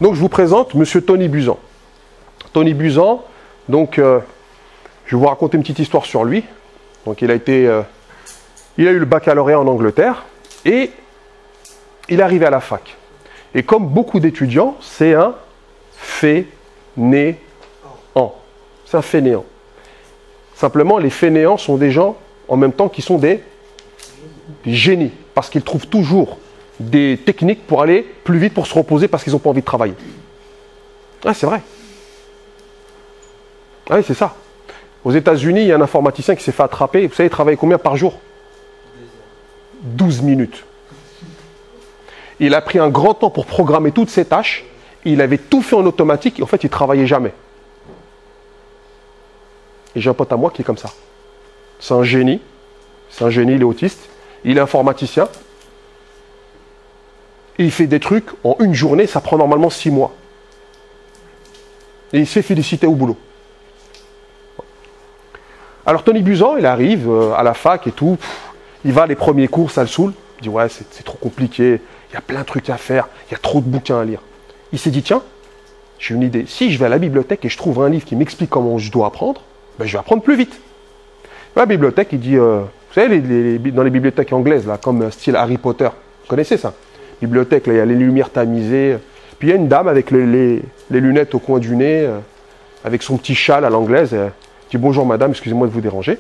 Donc je vous présente M. Tony Buzan. Tony Buzan, donc je vais vous raconter une petite histoire sur lui. Donc il a eu le baccalauréat en Angleterre et il est arrivé à la fac. Et comme beaucoup d'étudiants, c'est un fainéant. C'est un fainéant. Simplement, les fainéants sont des gens en même temps qui sont des génies parce qu'ils trouvent toujours des techniques pour aller plus vite, pour se reposer parce qu'ils n'ont pas envie de travailler. Ah, c'est vrai. Ah oui, c'est ça. Aux États-Unis, il y a un informaticien qui s'est fait attraper. Vous savez, il travaille combien par jour? 12 minutes. Il a pris un grand temps pour programmer toutes ses tâches. Il avait tout fait en automatique et en fait, il ne travaillait jamais. Et j'ai un pote à moi qui est comme ça. C'est un génie. C'est un génie, il est autiste. Il est informaticien. Et il fait des trucs en une journée, ça prend normalement 6 mois. Et il se fait féliciter au boulot. Alors Tony Buzan, il arrive à la fac et tout. Il va les premiers cours, ça le saoule. Il dit ouais, c'est trop compliqué. Il y a plein de trucs à faire. Il y a trop de bouquins à lire. Il s'est dit tiens, j'ai une idée. Si je vais à la bibliothèque et je trouve un livre qui m'explique comment je dois apprendre, ben, je vais apprendre plus vite. À la bibliothèque, il dit, vous savez, dans les bibliothèques anglaises, là, comme style Harry Potter, vous connaissez ça? Bibliothèque, là, il y a les lumières tamisées. Puis il y a une dame avec les lunettes au coin du nez, avec son petit châle à l'anglaise. Elle dit bonjour madame, excusez-moi de vous déranger.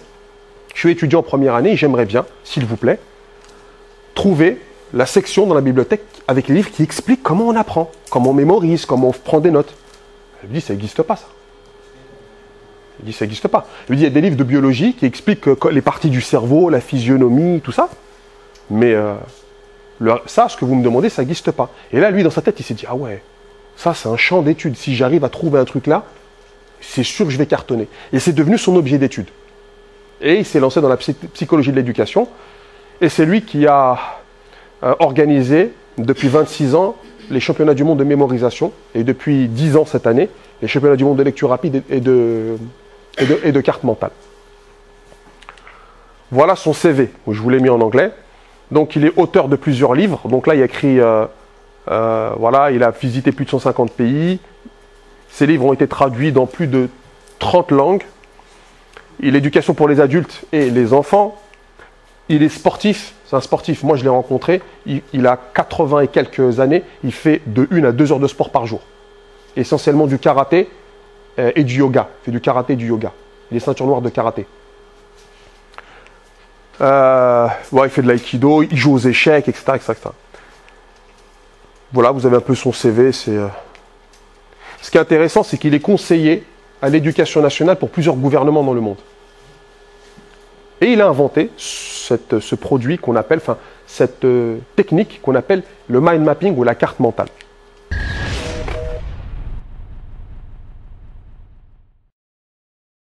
Je suis étudiant en première année et j'aimerais bien, s'il vous plaît, trouver la section dans la bibliothèque avec les livres qui expliquent comment on apprend, comment on mémorise, comment on prend des notes. Elle me dit ça n'existe pas ça. Il dit ça n'existe pas. Il me dit il y a des livres de biologie qui expliquent les parties du cerveau, la physionomie, tout ça. Mais ça, ce que vous me demandez, ça n'existe pas. Et là, lui, dans sa tête, il s'est dit ah ouais, ça c'est un champ d'études. Si j'arrive à trouver un truc là, c'est sûr que je vais cartonner. Et c'est devenu son objet d'étude. Et il s'est lancé dans la psychologie de l'éducation. Et c'est lui qui a organisé, depuis 26 ans, les championnats du monde de mémorisation. Et depuis 10 ans cette année, les championnats du monde de lecture rapide et de cartes mentales. Voilà son CV. Je vous l'ai mis en anglais. Donc il est auteur de plusieurs livres. Donc là, il a écrit, voilà, il a visité plus de 150 pays. Ses livres ont été traduits dans plus de 30 langues. Il est éducation pour les adultes et les enfants. Il est sportif, c'est un sportif. Moi, je l'ai rencontré. Il a 80 et quelques années. Il fait de 1 à 2 heures de sport par jour. Essentiellement du karaté et du yoga. Il fait du karaté et du yoga. Il est ceinture noire de karaté. Ouais, il fait de l'aïkido, il joue aux échecs, etc., etc., etc. Voilà, vous avez un peu son CV. Ce qui est intéressant, c'est qu'il est conseiller à l'éducation nationale pour plusieurs gouvernements dans le monde. Et il a inventé ce produit qu'on appelle, enfin, cette technique qu'on appelle le mind mapping ou la carte mentale.